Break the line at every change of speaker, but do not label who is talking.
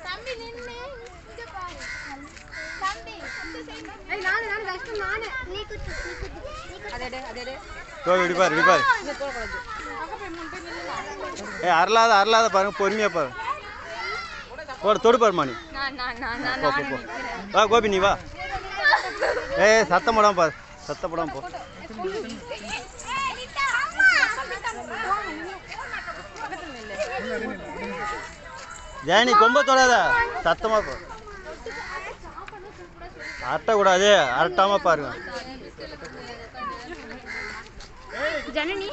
தம்பி நின்னு இங்க பாரு தம்பி ஏய் நானே கஷ்டம் நானே நீ குத்து அதே
தோல் இடி பாரு இங்க தோல் கொளது அங்க போய் முன் போய் நில்லுங்க ஏய் அரலாத பாருங்க பொறுமையா பாரு போடு தொடு பாரு மானி நான் வா கோபி நீ வா ஏய் சத்தம் போடாம பாரு சத்தம் போடாம போ ஜானி கொம்ப தொடாத சத்தமா போ அரட்டக்கூடாது அரட்டாம பாருங்க
ஜனனி